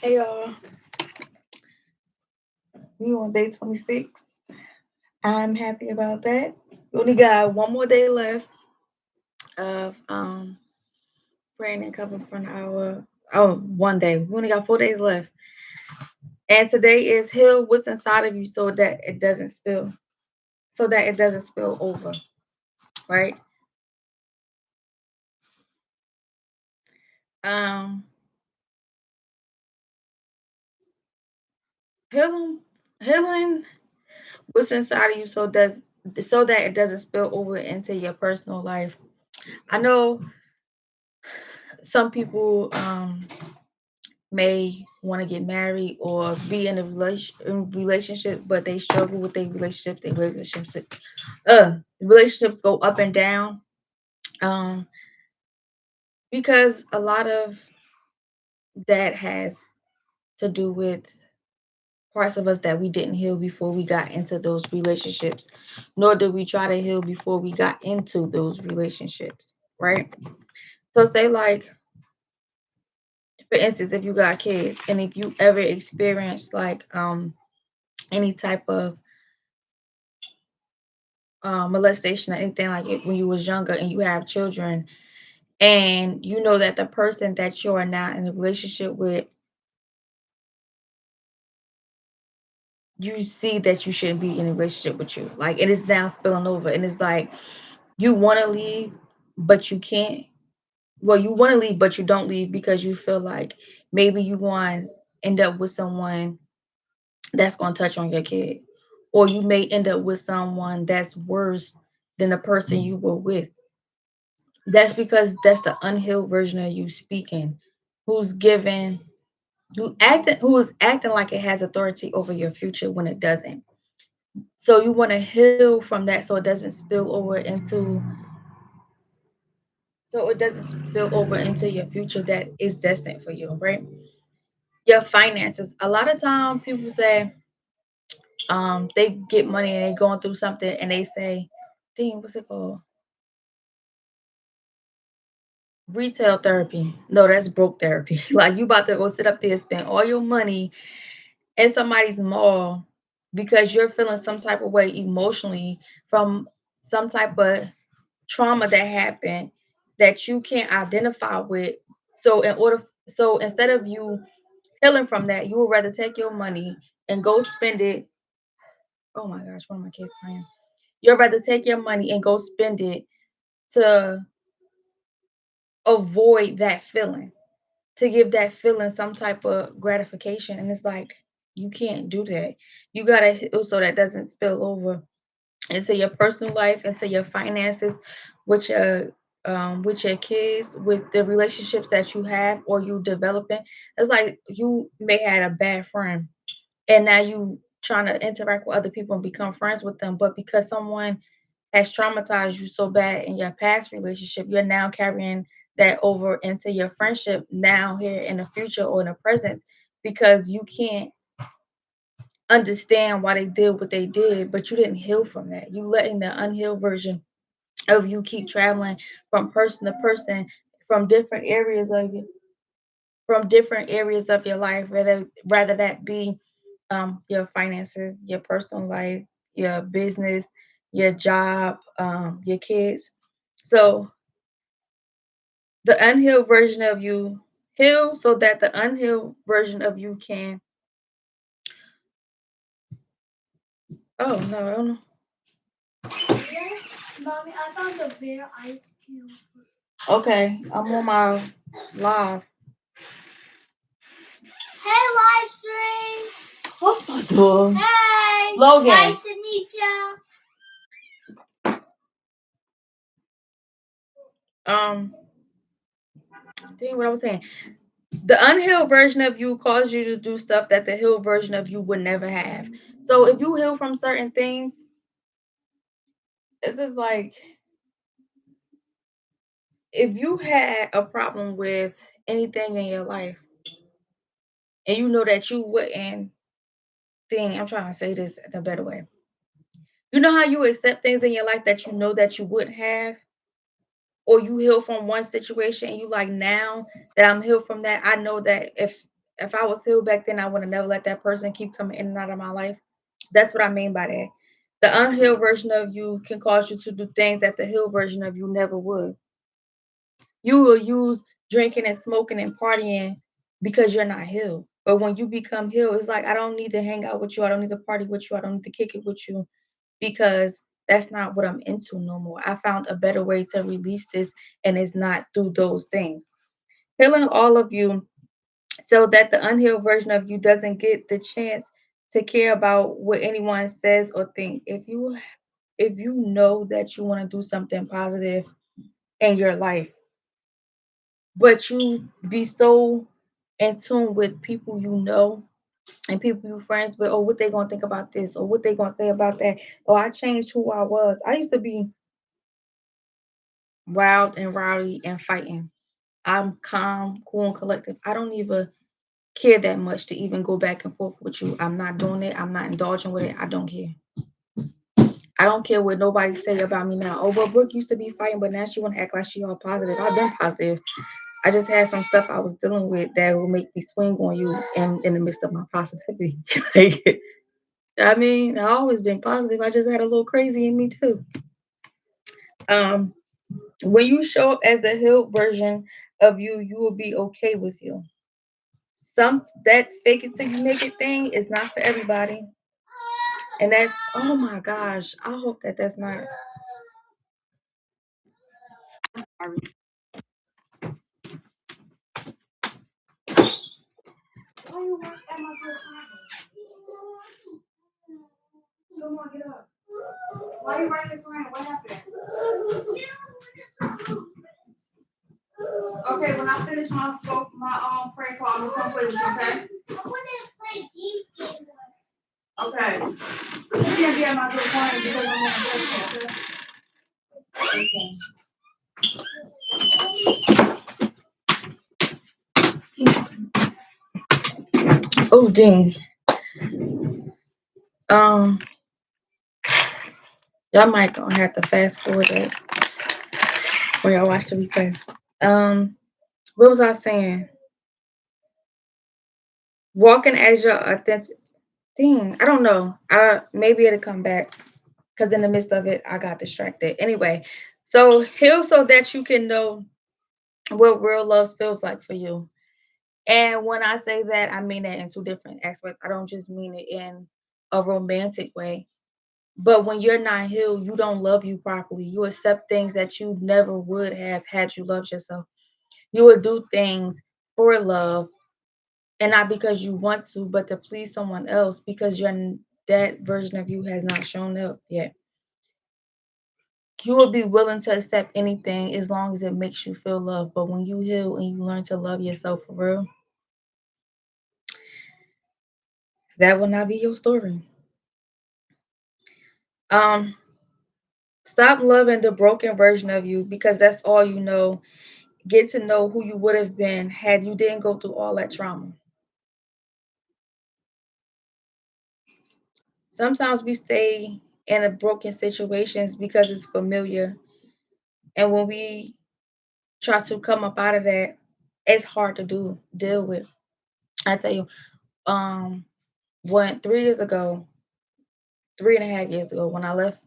Hey y'all, we on day 26. I'm happy about that. We only got one more day left of praying and covering for an hour. Oh, one day. We only got 4 days left. And today is heal what's inside of you so that it doesn't spill over, right? Um healing healing what's inside of you so that it doesn't spill over into your personal life. I know some people may want to get married or be in a relationship, but they struggle with their relationships. Relationships go up and down, um, because a lot of that has to do with parts of us that we didn't heal before we got into those relationships, nor did we try to heal before we got into those relationships, right? So, say like for instance, if you got kids and if you ever experienced like any type of molestation or anything like it when you was younger and you have children and you know that the person that you are now in a relationship with, you see that you shouldn't be in a relationship with you, like it is now spilling over and it's like you want to leave but you can't. Well, you want to leave but you don't leave because you feel like maybe you want to end up with someone that's going to touch on your kid, or you may end up with someone that's worse than the person you were with. That's because that's the unhealed version of you speaking, who's given, who is acting like it has authority over your future when it doesn't. So you want to heal from that so it doesn't spill over into your future that is destined for you, right? Your finances. A lot of time people say they get money and they going through something and they say, "Dang, what's it called? Retail therapy." No, that's broke therapy. Like you about to go sit up there and spend all your money in somebody's mall because you're feeling some type of way emotionally from some type of trauma that happened that you can't identify with. So instead of you healing from that, you would rather take your money and go spend it. Oh my gosh, one of my kids crying. You'd rather take your money and go spend it to avoid that feeling, to give that feeling some type of gratification. And it's like, you can't do that. You gotta heal so that doesn't spill over into your personal life, into your finances, with your kids, with the relationships that you have or you developing. It's like you may had a bad friend and now you trying to interact with other people and become friends with them, but because someone has traumatized you so bad in your past relationship, you're now carrying that over into your friendship now here in the future or in the present because you can't understand why they did what they did, but you didn't heal from that. You letting the unhealed version of you keep traveling from person to person from different areas of you, from different areas of your life, rather that be your finances, your personal life, your business, your job, your kids. So the unhealed version of you heal so that the unhealed version of you can. Oh no, I don't know. Yeah, mommy, I found a bear ice cube. Okay, I'm on my live. Hey, live stream. What's my door? Hey, Logan. Nice to meet you. Um, Think what I was saying. The unhealed version of you causes you to do stuff that the healed version of you would never have. So if you heal from certain things, this is like if you had a problem with anything in your life and you know that you wouldn't think, I'm trying to say this in a better way. You know how you accept things in your life that you know that you wouldn't have, or you heal from one situation and you like now that I'm healed from that, I know that if If I was healed back then, I would have never let that person keep coming in and out of my life. That's what I mean by that. The unhealed version of you can cause you to do things that the healed version of you never would. You will use drinking and smoking and partying because you're not healed. But when you become healed, it's like I don't need to hang out with you. I don't need to party with you. I don't need to kick it with you because that's not what I'm into no more. I found a better way to release this, and it's not through those things. Healing all of you so that the unhealed version of you doesn't get the chance to care about what anyone says or think. If you know that you want to do something positive in your life, but you be so in tune with people you know and people you friends with, or what they gonna think about this, or what they gonna say about that. Or I changed who I was. I used to be wild and rowdy and fighting. I'm calm, cool, and collective. I don't even care that much to even go back and forth with you. I'm not doing it. I'm not indulging with it. I don't care. I don't care what nobody say about me now. Oh, well, Brooke used to be fighting, but now she want to act like she all positive. I've been positive. I just had some stuff I was dealing with that will make me swing on you in the midst of my positivity. Like, I mean, I always been positive. I just had a little crazy in me too. Um, when you show up as the healed version of you, you will be okay with you. Some that fake it till you make it thing is not for everybody, and that oh my gosh, I hope that that's not. Sorry. Why you work at my door? Come on, get up. Why you right here crying? What happened? Okay, when I finish my prank call, I'm gonna come play with you, okay? Okay. You can't be at my door crying because I'm on the okay? Oh dang. Um, y'all might gonna have to fast forward that when y'all watch the replay. Um, what was I saying? Walking as your authentic thing. I don't know. I maybe it'll come back because in the midst of it, I got distracted. Anyway, so heal so that you can know what real love feels like for you. And when I say that, I mean that in two different aspects. I don't just mean it in a romantic way. But when you're not healed, you don't love you properly. You accept things that you never would have had you loved yourself. You will do things for love and not because you want to, but to please someone else because that version of you has not shown up yet. You will be willing to accept anything as long as it makes you feel loved. But when you heal and you learn to love yourself for real, that will not be your story. Um, Stop loving the broken version of you because that's all you know. Get to know who you would have been had you didn't go through all that trauma. Sometimes we stay in a broken situations because it's familiar. And when we try to come up out of that, it's hard to deal with. I tell you, um, when 3 years ago, 3.5 years ago, when I left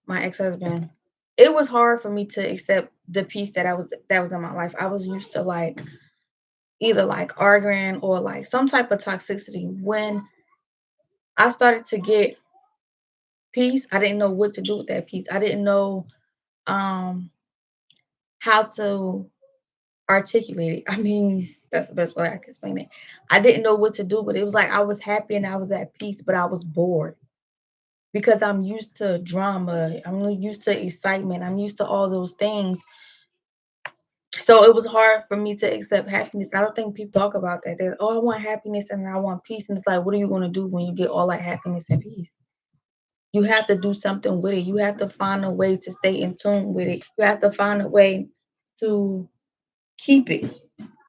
my ex-husband, it was hard for me to accept the peace that was in my life. I was used to like either like arguing or like some type of toxicity. When I started to get peace, I didn't know what to do with that peace. I didn't know um how to articulate it. I mean, that's the best way I can explain it. I didn't know what to do, but it was like I was happy and I was at peace, but I was bored because I'm used to drama. I'm used to excitement. I'm used to all those things. So it was hard for me to accept happiness. I don't think people talk about that. They're, oh, I want happiness and I want peace. And it's like, what are you going to do when you get all that happiness and peace? You have to do something with it. You have to find a way to stay in tune with it. You have to find a way to keep it.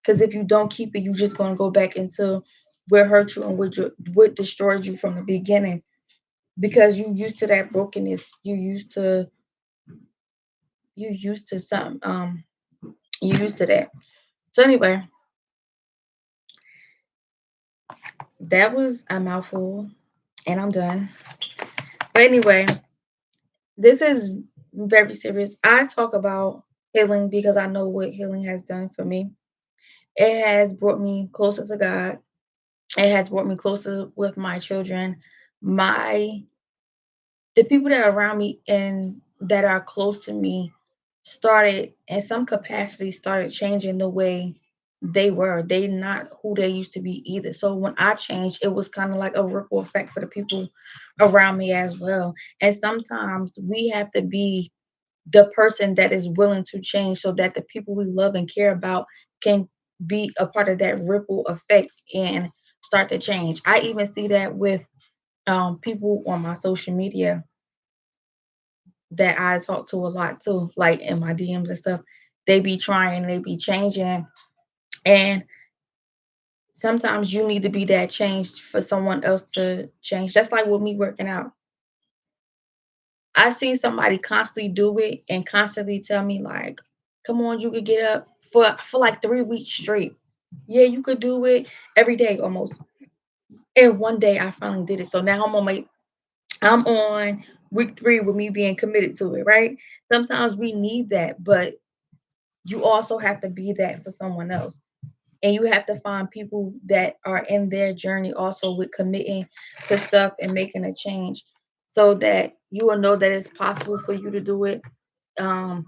Because if you don't keep it, you're just going to go back into what hurt you and what destroyed you from the beginning. Because you used to that brokenness. You used to something. You used to that. So anyway, That was a mouthful, and I'm done. But anyway, this is very serious. I talk about healing because I know what healing has done for me. It has brought me closer to God. It has brought me closer with my children. My the people that are around me and that are close to me started in some capacity started changing the way they were. They not who they used to be either. So when I changed, it was kind of like a ripple effect for the people around me as well. And sometimes we have to be the person that is willing to change so that the people we love and care about can be a part of that ripple effect and start to change. I even see that with people on my social media that I talk to a lot too, like in my DMs and stuff. They be trying, they be changing, and sometimes you need to be that change for someone else to change. Just like with me working out. I seen somebody constantly do it and constantly tell me like, "Come on, you could get up for like 3 weeks straight. Yeah, you could do it every day almost." And one day I finally did it. So now I'm on week 3 with me being committed to it, right? Sometimes we need that, but you also have to be that for someone else. And you have to find people that are in their journey also with committing to stuff and making a change so that you will know that it's possible for you to do it. Um,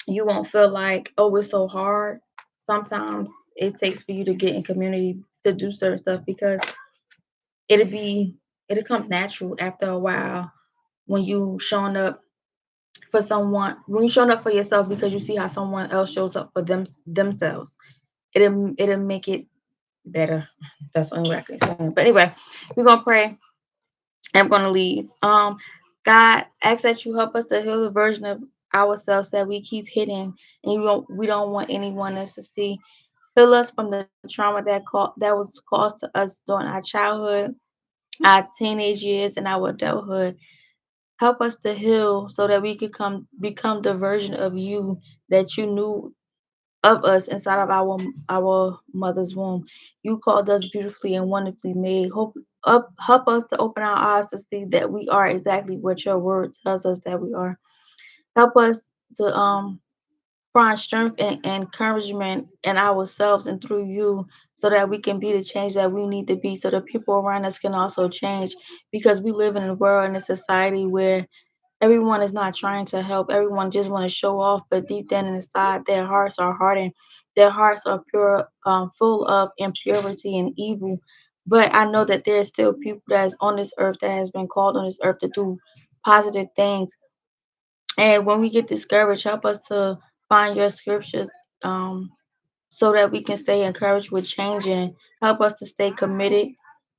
you won't feel like, oh, it's so hard. Sometimes it takes for you to get in community to do certain stuff because it'll be it'll come natural after a while when you showing up for someone when you showing up for yourself because you see how someone else shows up for themselves. It'll make it better. That's the only way I can explain it. But anyway, we're gonna pray. I'm gonna leave. God, ask that you help us to heal the version of ourselves that we keep hidden, and we don't want anyone else to see. Heal us from the trauma that was caused to us during our childhood, our teenage years, and our adulthood. Help us to heal so that we could become the version of you that you knew of us inside of our mother's womb. You called us beautifully and wonderfully made. Help us to open our eyes to see that we are exactly what your word tells us that we are. Help us to find strength and encouragement in ourselves and through you so that we can be the change that we need to be so the people around us can also change because we live in a world and a society where everyone is not trying to help. Everyone just want to show off, but deep down inside, their hearts are hardened. Their hearts are pure, full of impurity and evil. But I know that there's still people that is on this earth that has been called on this earth to do positive things. And when we get discouraged, help us to find your scriptures so that we can stay encouraged with changing. Help us to stay committed.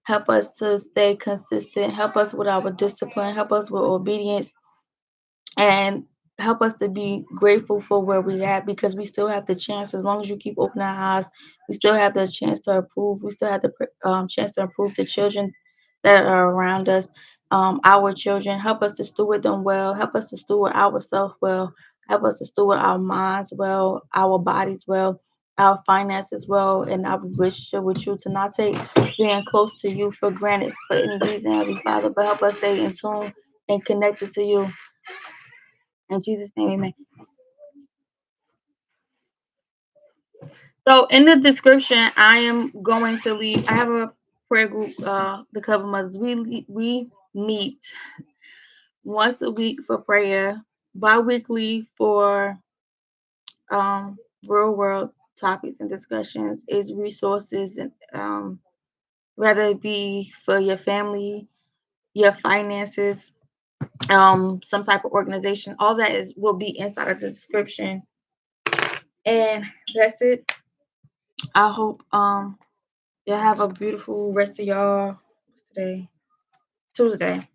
Help us to stay consistent. Help us with our discipline. Help us with obedience and help us to be grateful for where we're at because we still have the chance as long as you keep opening our eyes we still have the chance to improve we still have the chance to improve the children that are around us our children help us to steward them well help us to steward ourselves well help us to steward our minds well our bodies well our finances well and our relationship with you to not take being close to you for granted for any reason, Heavenly Father, but help us stay in tune and connected to you. In Jesus' name, amen. So in the description, I am going to leave. I have a prayer group, the Cover Mothers. We meet once a week for prayer, bi-weekly for real world topics and discussions, is resources and whether it be for your family, your finances, some type of organization. All that is will be inside of the description. And that's it. I hope y'all have a beautiful rest of y'all. What's today? Tuesday.